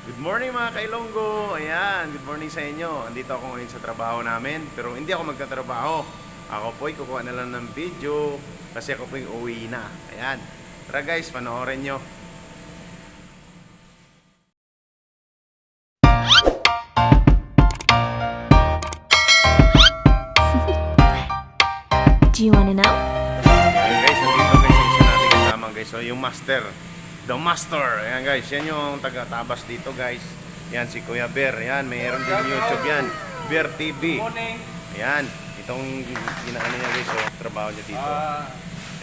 Good morning mga kailonggo. Ayan, good morning sa inyo. Andito ako ngayon sa trabaho namin, pero hindi ako magtatrabaho. Ako po'y kukuha na lang ng video kasi ako po'y uwi na. Ayan. Tara guys, panoorin nyo. Do you wanna know? Ayan guys, nandito guys yung isa natin kasama guys. So yung master, the master. Ayan guys, yan yung taga-tabas dito guys. Yan si Kuya Bear. Ayan, mayroon din YouTube yan. Bear TV. Ayan, itong ginaano niya guys. So, trabaho niya dito.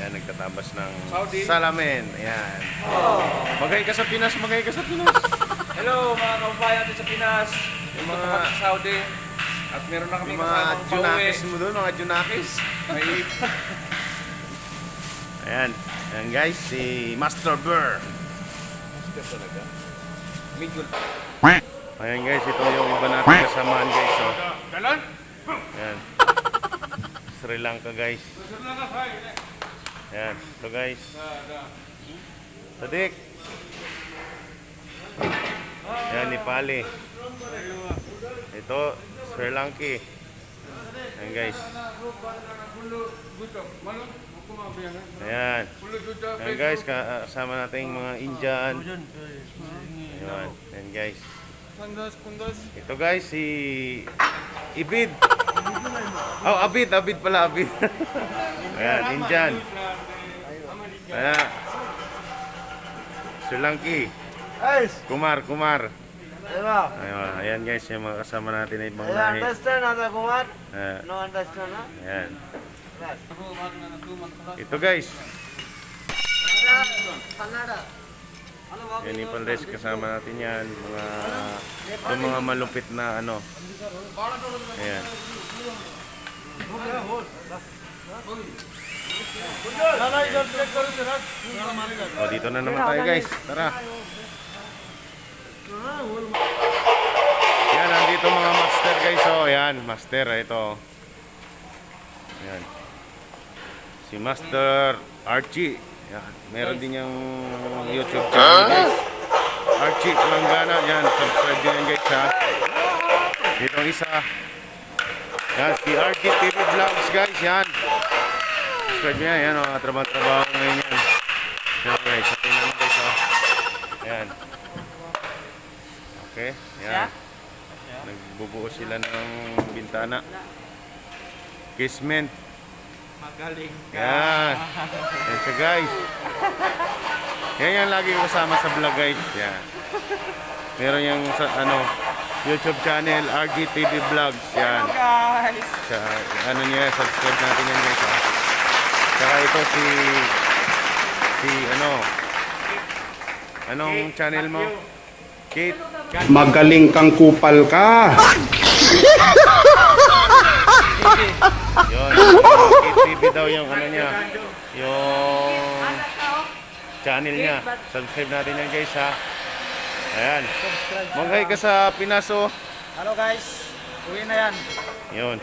Ayan, nagtatabas ng salamin. Ayan. Magay ka sa Pinas, magay ka sa Pinas. Hello mga kababayan natin sa Pinas. Yung Mga mga, Saudi. At meron na kami yung mga kasamang pauwi. junakis mo doon, mga junakis. May Ayan. Ayan guys, si Master Bear. medyo. Ayan guys, ito yung iba natin kasamaan guys. So, Ganon? ayan. Sri Lanka guys. Ayan. Ito guys. Sadik. Ayan, Nepali. Ito, Sri Lanka. Ayan guys. Ayan. Ayan guys, kasama natin mga Indian. Ayan. Ayan guys. Ito guys, si Ibid. Oh, Abid pala, Abid. Ayan, Indian. Ayan. Sri Lanka. Kumar. Ayan, ayan guys, yung mga kasama natin ay ibang lahi. Understand, Ada Kumar? Ayan. No understand, huh? Ayan. Ito guys, Kannada. yan yung Paldes, kasama natin yan. Yung mga malupit na ano. Ayan. O, dito na naman tayo guys. Tara. Yan, nandito mga master guys. O, yan, master. Ito. Yan. Si Master Archie. Yan. Meron din yung YouTube channel guys. Archie Langgana. Yan, subscribe din yan guys ha. Dito ang isa. Yan, si Archie TV Vlogs guys. Yan. Subscribe niya. Yan, trabaho ngayon yan. Yan guys. Atin naman guys ha. Yan. Okay. Yan. Nagbubuo sila ng bintana. Casement. Magaling ka. Yan. Yan siya guys. Yan yung lagi ko kasama sa vlog guys. Yan. Meron yung sa, YouTube channel RGTV Vlogs. Yan. Guys. Sa, niya, subscribe natin yan guys. Ha? Saka ito anong channel mo? Kate. Magaling kang kupal ka. Yun. Kate TV daw yung niya. Yung channel niya. Subscribe natin yan guys ha. Ayan. Mag-hi ka sa Pinas oh. Hello guys. Uwi na yan. Yun.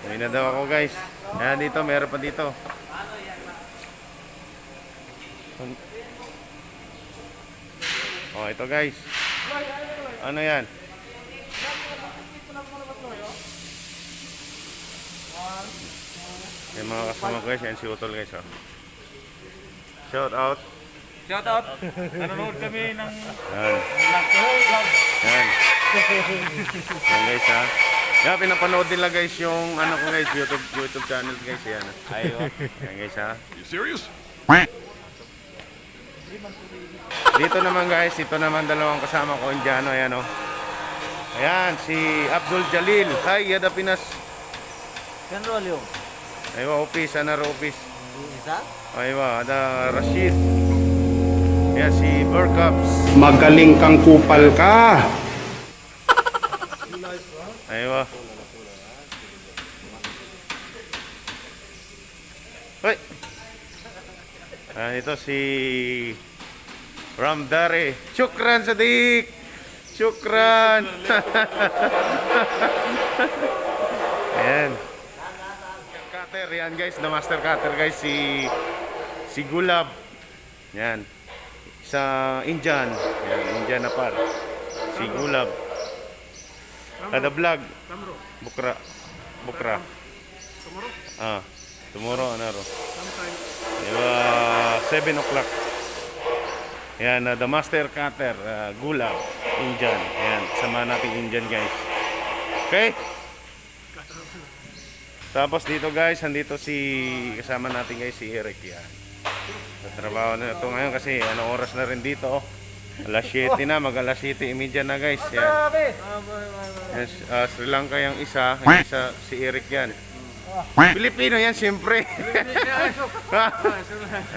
Uwi na daw ako guys. Ayan dito, meron pa dito. Oh, ito guys. Ano yan? Yung mga kasama ko guys, yan si Utol guys oh. Shout out. Shout out. Nanonood kami ng Yan. Yan. Yan guys ha. Yan, pinapanood nila guys yung ko guys, YouTube channel guys. Yan. Ayo. Yan guys ha. You serious? Dito naman guys, ito naman dalawang kasama ko Indiano, ayan oh. Ayan, si Abdul Jalil. Hi, Yada Pinas. Kenrolyo. Aywa, office, another office. Isa? Aywa, ada Rashid. Ayan, si Burkaps. Magaling kang kupal ka. Aywa. Hoy. Ito si Ramdare. Shukran Sadiq. Shukran. Ayan. Cutter yan guys, the master cutter guys, si Gulab. Yan. Sa Indian. Yan, Indian na par. si Gulab. Kada vlog. Bukra. Bukra. Tomorrow ano ro? Diba, 7 o'clock. Yan, the master cutter, Gulab, Indian. Yan, sama natin Indian guys. Okay? Tapos dito guys, andito kasama natin guys si Eric yan. Natrabaho na ito ngayon kasi anong oras na rin dito. Alas 7 na, mag alas 7:30 na guys. Yan. Yan, Sri Lanka yung isa si Eric yan. Pilipino yan siyempre.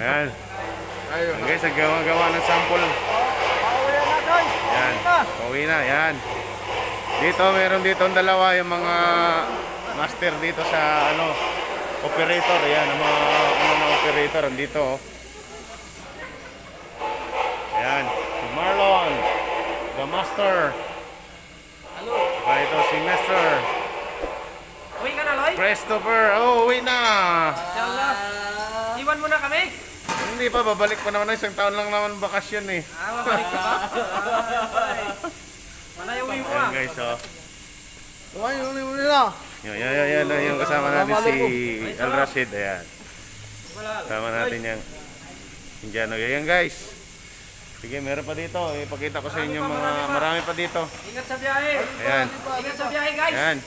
Yan. Yan guys, naggawa ng sample. Yan, pauwi na, yan. Dito, meron dito ang dalawa yung mga master dito sa operator. Yan, ang mga operator andito. Yan, si Marlon, the master. Ito si Master Uwi ka na, Loy? Christopher. Oh, uwi na. Inshallah. Iwan mo na kami. Hindi pa, babalik pa naman. Isang taon lang naman bakasyon eh. Mabalik ka ba? Mana yung uwi mo Yan guys, oh. Uli na. Yan, yung kasama natin si Al Rashid. Ayan. Kasama natin yung Indiano. Yan guys. Sige, meron pa dito. Ipakita ko sa inyo mga marami pa dito. Ingat sa biyahe. Ayan. Ingat sa biyahe, guys. Ayan.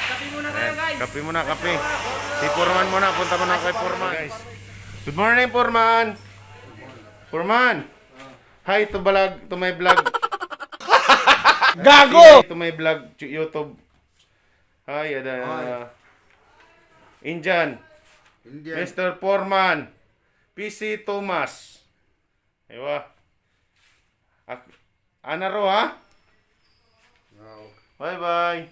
Kapi muna kayo, guys. Kape muna, kape. Si Purman muna. Punta muna kay Purman. Guys. Good morning, Purman. Purman. Hi to my vlog. Gago! Hi to my vlog, YouTube. Hi, Indian. Mr. Foreman. PC Thomas. Ewa. Anaro ha? Bye bye.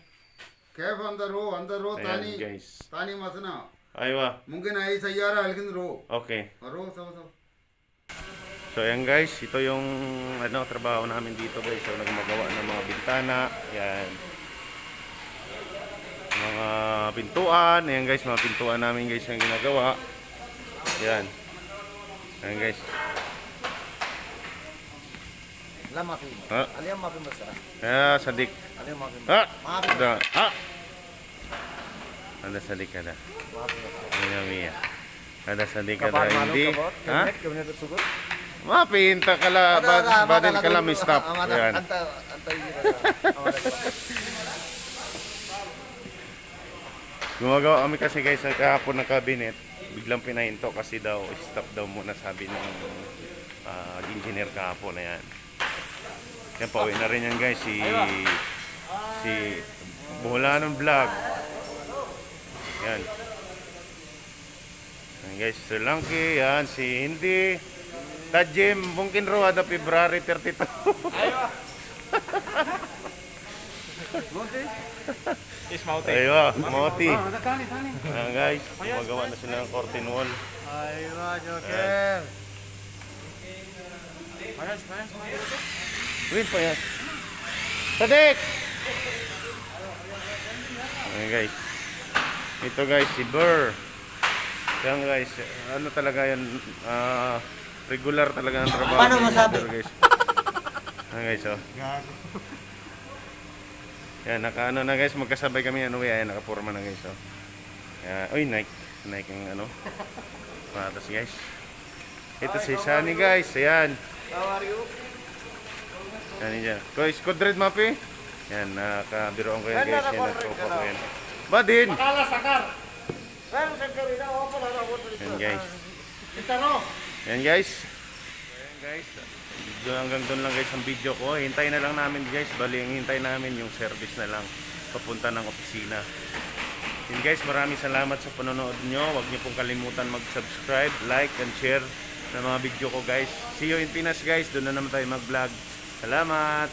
Kaif अंदर हो Ayan तानी guys. तानी मसना Aywa. मुमकिन है सैयारा लेकिन रो Okay. रो सब So ayan guys, ito yung trabaho namin dito guys. So nagmagawa ng mga bintana. Yan. Mga pintuan. Ayan guys, mga pintuan namin guys yung ginagawa. Yan. Ayan guys. Alam maafin. Ha? Alam maafin basta. Sadik. Alam maafin. Ha? Maafin. Da. Ha? Ada sadik ada. Mia mia. Ada sadik ada hindi. Ha? Kabinet at sugot. Mapinta kala badin kala mistap. Yan. Antay Gumagawa kami kasi guys ng kahapon ng cabinet. Biglang pinahinto kasi daw stop daw muna sabi ng engineer kahapon na yan. Yan, pauwi na rin yan guys si Buholanon Vlog. Yan. Yan guys, Sri Lanka, yan si Hindi. Tajim, mungkin ro ada February 32. Ismaute. Aywa, Moti. Ayan guys, gumagawa na sila ng curtain wall. Aywa, Joker. Wait pa yan. Sadik! Ayan guys. Ito guys, si Burr. Yan guys, ano talaga yan, regular talaga ang trabaho. Paano masabi? Guys. Ayan guys, oh. Yan, naka na guys, magkasabay kami ayan, nakapurma na guys, oh. Uy, Nike ang patas guys. Ito si Shani guys, ayan. How are you? Yan niya. Guys, Kudred Mapi. Yan, nakabiroon ko yan guys. Yan, natropa ko yan. Badin! Yan guys. Yan guys. Yan guys. Hanggang doon lang guys ang video ko. Hintayin na lang namin guys. Bali, ang hintay namin yung service na lang. Papunta ng opisina. Yan guys, maraming salamat sa panonood nyo. Huwag nyo pong kalimutan mag-subscribe, like, and share ng mga video ko guys. See you in Pinas guys. Doon na naman tayo mag-vlog. Salamat!